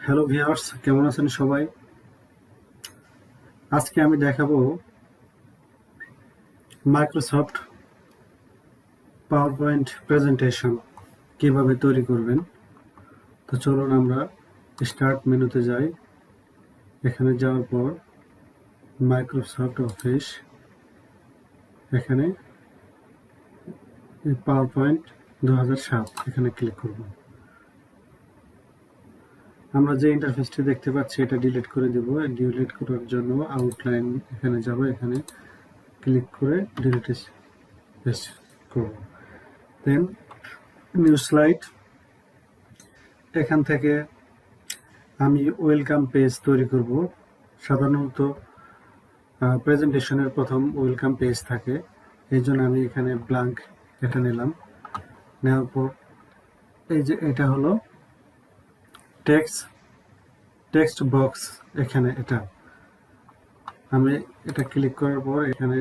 Hello viewers, কেমন আছেন সবাই? আজকে আমি দেখাবো মাইক্রোসফট পাওয়ারপয়েন্ট প্রেজেন্টেশন কিভাবে তৈরি করবেন। তো চলুন আমরা স্টার্ট মেনুতে যাই। এখানে যাওয়ার পর মাইক্রোসফট অফিস, এখানে পাওয়ারপয়েন্ট 2007 এখানে ক্লিক করব। আমরা যে ইন্টারফেসটি দেখতে পাচ্ছি এটা ডিলিট করে দেব। ডিলিট করার জন্য আউটলাইন এখানে যাব, এখানে ক্লিক করে ডিলিট করব। দেন নিউ স্লাইড, এখান থেকে আমি ওয়েলকাম পেজ তৈরি করব। সাধারণত প্রেজেন্টেশনের প্রথম ওয়েলকাম পেজ থাকে, এই জন্য আমি এখানে ব্ল্যাঙ্ক এটা নিলাম। নেওয়ার পর এই যে এটা হলো টেক্সট বক্স, এখানে এটা আমি এটা ক্লিক করার পর এখানে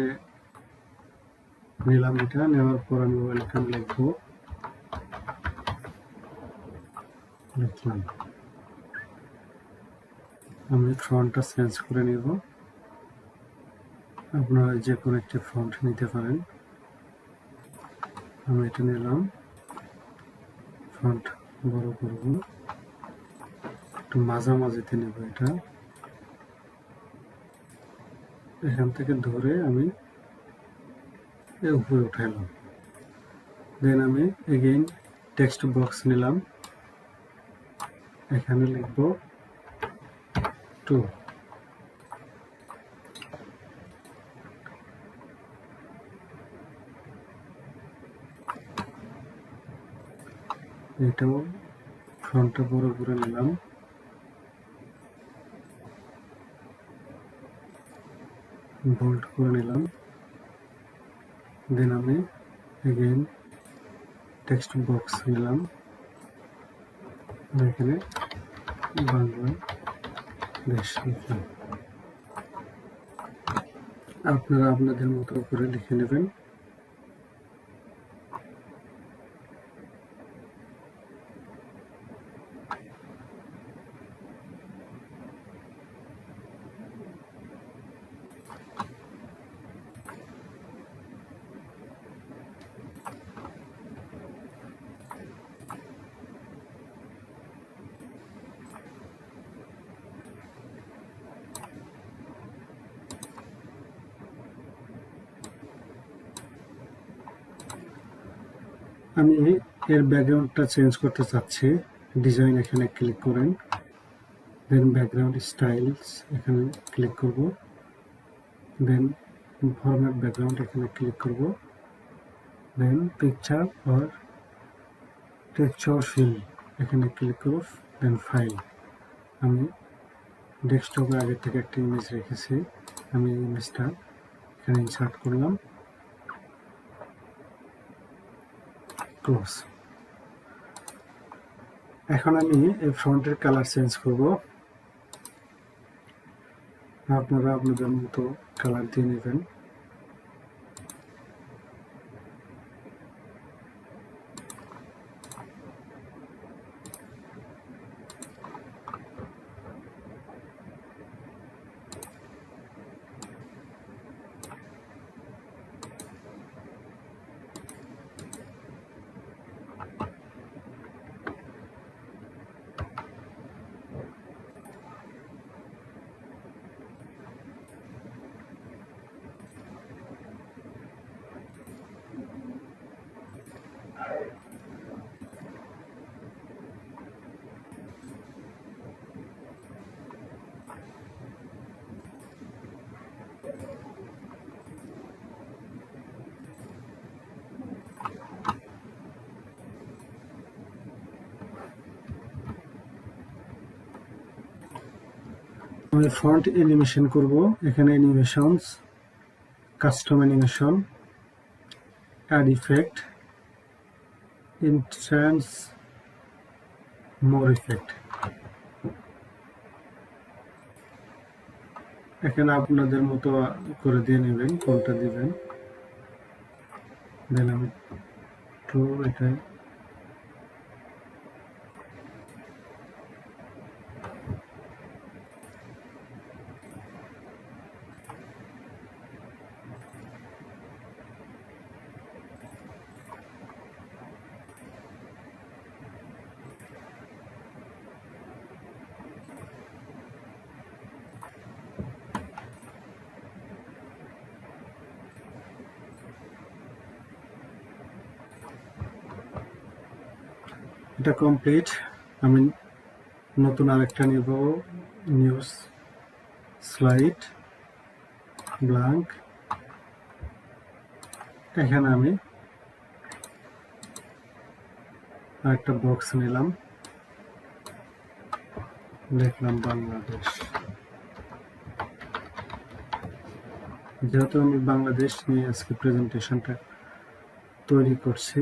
নিলাম। এটা নেওয়ার পর আমি ওয়েলকাম লিখলাম। আমি ফন্টটা চেঞ্জ করে নিব। আপনারা যে কোনো একটি ফন্ট নিতে পারেন। আমি এটা নিলাম, ফন্ট বড় করব, একটু মাঝামাঝিতে নেব। এটা এখান থেকে ধরে আমি উপরে উঠাইলাম। দেন আমি এগেইন টেক্সট বক্স নিলাম, এখানে লিখব 2। এটাও ফন্টটা বড় করে নিলাম। বোল্ড করে নিলাম। দেন আমি এগেইন টেক্সট বক্স নিলাম, এখানে বাংলাদেশ লিখলাম। আপনারা আপনাদের মতো করে লিখে নেবেন। আমি এর ব্যাকগ্রাউন্ডটা চেঞ্জ করতে চাচ্ছি। ডিজাইন এখানে ক্লিক করেন, দেন ব্যাকগ্রাউন্ড স্টাইলস এখানে ক্লিক করব, দেন ফরম্যাট ব্যাকগ্রাউন্ড এখানে ক্লিক করব, দেন পিকচার অর টেক্সচার ফিল এখানে ক্লিক করব, দেন ফাইল। আমি ডেস্কটপে আগে থেকে একটা ইমেজ রেখেছি, আমি ইমেজটা এখানে ইনসার্ট করলাম, ক্লোজ। এখন আমি এই ফন্টের কালার চেঞ্জ করব। আপনারা আপনাদের মতো কালার দিয়ে নেবেন। আমি ফন্ট অ্যানিমেশন করব। এখানে animations, custom animation, add effect, instance, more effect. এখানে আপনাদের মতো করে দিয়ে নেবেন কোনটা দিবেন। দেন আমি তো এটাই এটা কমপ্লিট। আমি নতুন আরেকটা নিব, নিউজ স্লাইড ব্ল্যাঙ্ক। এখানে আমি আরেকটা বক্স নিলাম, লিখলাম বাংলাদেশ। যেহেতু আমি বাংলাদেশ নিয়ে আজকে প্রেজেন্টেশনটা তৈরি করছি,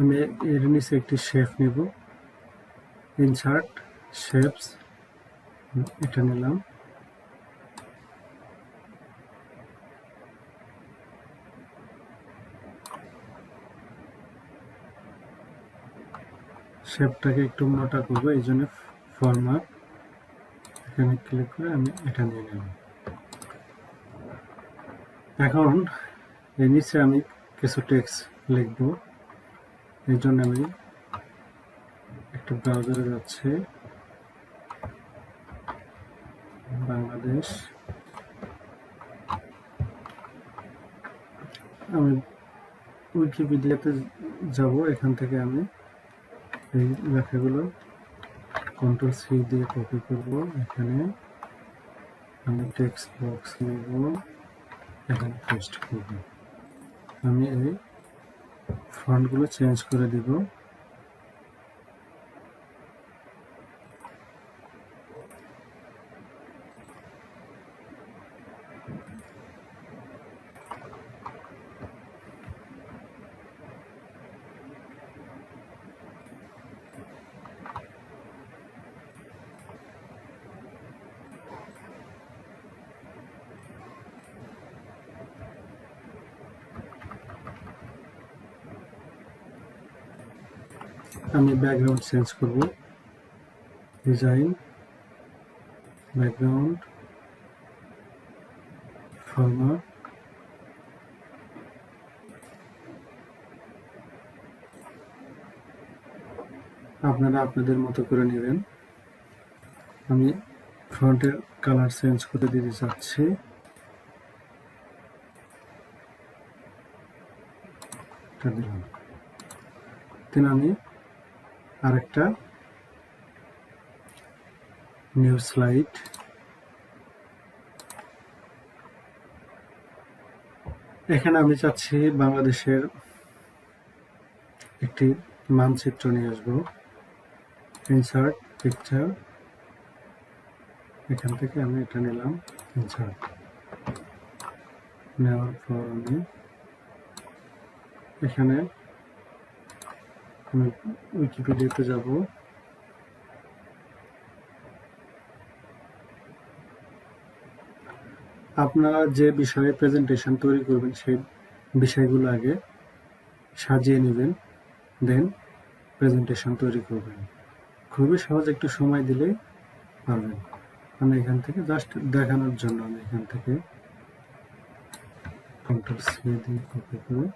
আমি এর নিচে একটি শেপ নিব, ইনসার্ট শেপস, এটা নিলাম। শেপটাকে একটু মোটা করবো, এই জন্য ফরম্যাট, এখানে ক্লিক করে আমি এটা নিয়ে নিলাম। এখন এর নিচে আমি কিছু টেক্সট লিখব, এই জন্য আমি একটা ব্রাউজারে যাচ্ছি, বাংলাদেশ। আমি উইকিপিডিয়াতে যাব, এখান থেকে আমি এই লেখাগুলো কন্ট্রোল-C দিয়ে কপি করব। এখানে আমি টেক্সট বক্স নেব, এখানে পেস্ট করব। আমি এই ফন্টগুলো চেঞ্জ করে দিব। আমি ব্যাকগ্রাউন্ড চেঞ্জ করব, ডিজাইন, ব্যাকগ্রাউন্ড, ফরম্যাট, আপনারা আপনাদের মতো করে নেবেন। আমি ফন্টের কালার চেঞ্জ করে দিতে চাচ্ছি, এটা দিলাম। দেন আমি আরেকটা নিউ স্লাইড, এখানে আমি চাচ্ছি বাংলাদেশের একটি মানচিত্র নিয়ে আসবো। ইনসার্ট পিকচার, এখান থেকে আমি এটা নিলাম, ইনসার্ট নেওয়ার পর আমি এখানে আমি উইকিপিডিয়াতে যাব, আপনারা যে বিষয়ে প্রেজেন্টেশন তৈরি করবেন সেই বিষয়গুলো আগে সাজিয়ে নেবেন, দেন প্রেজেন্টেশন তৈরি করবেন। খুবই সহজ, একটু সময় দিলেই পারবেন। আমি এখান থেকে জাস্ট দেখানোর জন্য আমি এখান থেকে কন্ট্রোল-C দিয়ে কপি করে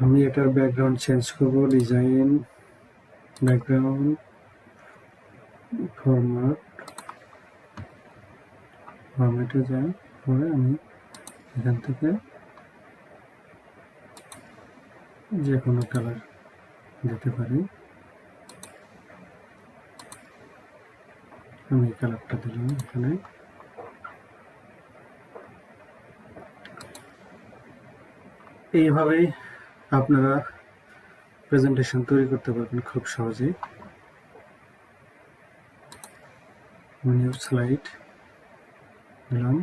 আমি এটার ব্যাকগ্রাউন্ড চেঞ্জ করব, ডিজাইন, ব্যাকগ্রাউন্ড, ফরম্যাটে যাই, পরে আমি এখান থেকে যে কোনো কালার দিতে পারি। আমি এই কালারটা দিলাম এখানে। এইভাবেই আপনারা প্রেজেন্টেশন তৈরি করতে পারবেন খুব সহজেই। নিউ স্লাইড দিলাম।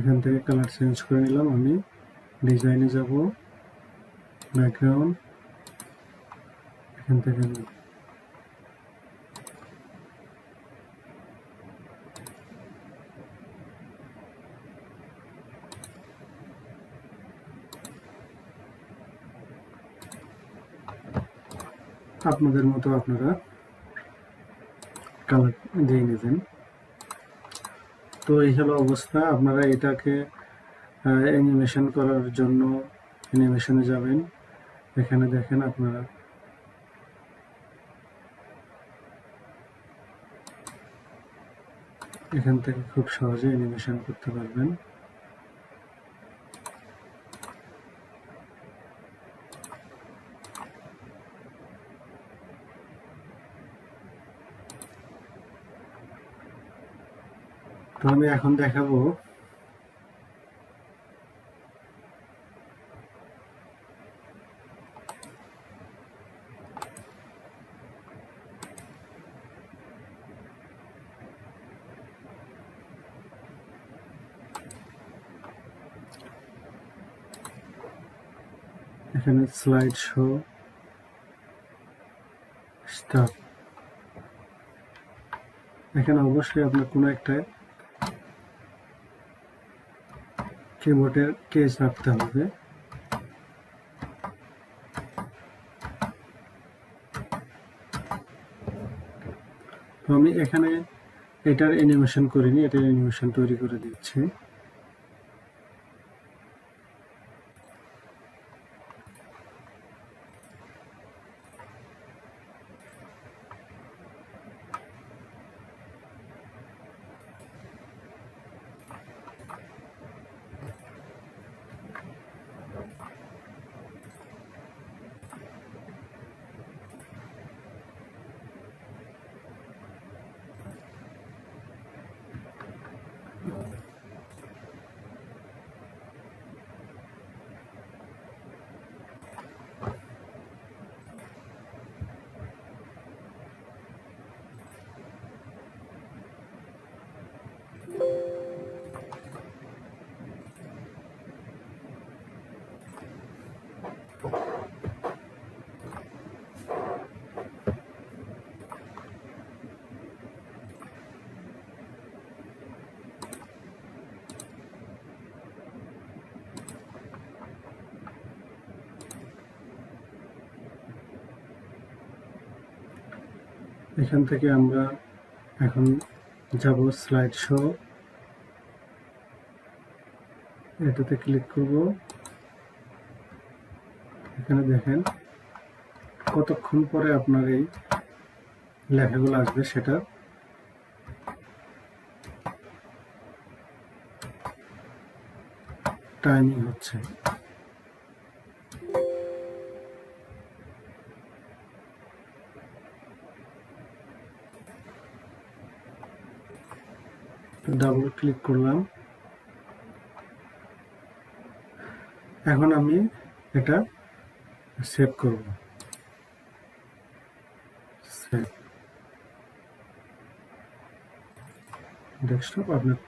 এখান থেকে কালার চেঞ্জ করে নিলাম। আমি ডিজাইনে যাব, ব্যাকগ্রাউন্ড, এখান থেকে আপনাদের মতো আপনারা কালার দিয়ে নেবেন। তো এই হলো অবস্থা। আপনারা এটাকে অ্যানিমেশন করার জন্য অ্যানিমেশনে যাবেন। এখানে দেখেন আপনারা এখান থেকে খুব সহজে অ্যানিমেশন করতে পারবেন। তো আমি এখন দেখাবো এখানে স্লাইড শো স্টার্ট। এখানে অবশ্যই আপনার কোনো একটা কিবোর্ডের কেস রাখতে হবে। তো আমি এখানে এটার অ্যানিমেশন করিনি, এটার অ্যানিমেশন তৈরি করে দিচ্ছি। এখান থেকে আমরা এখন যাব স্লাইড শো, এটাতে ক্লিক করব। এখানে দেখেন কতক্ষণ পরে আপনার এই লেখাগুলো আসবে সেটা টাইমিং হচ্ছে। ডাবল ক্লিক করলাম। এখন আমি এটা সেভ করব। সেভ ডেস্কটপ আপনার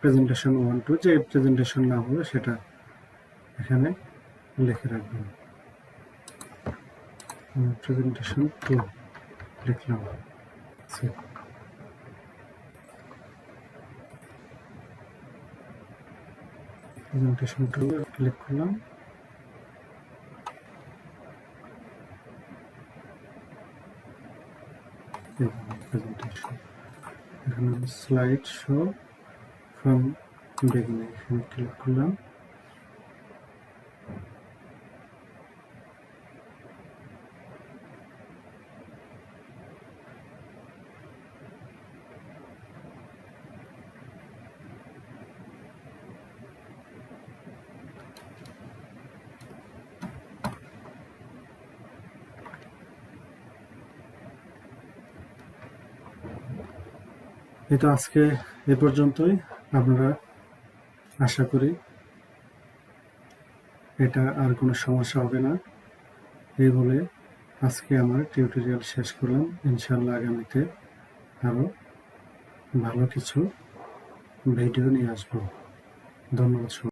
প্রেজেন্টেশন 1 2 যে প্রেজেন্টেশন না হবে সেটা এখানে লিখে রাখবেন। প্রেজেন্টেশন 2 লিখলাম। প্রেজেন্টেশন 2 ক্লিক করলাম। প্রেজেন্টেশন এখানে স্লাইড শো ফ্রম বিগিনিং এখানে ক্লিক করলাম। এই তো আজকে এ পর্যন্তই। আপনারা আশা করি এটা আর কোনো সমস্যা হবে না। এই বলে আজকে আমার টিউটোরিয়াল শেষ করলাম। ইনশাআল্লাহ আগামীতে আরো ভালো কিছু ভিডিও নিয়ে আসবো। ধন্যবাদ সবাই।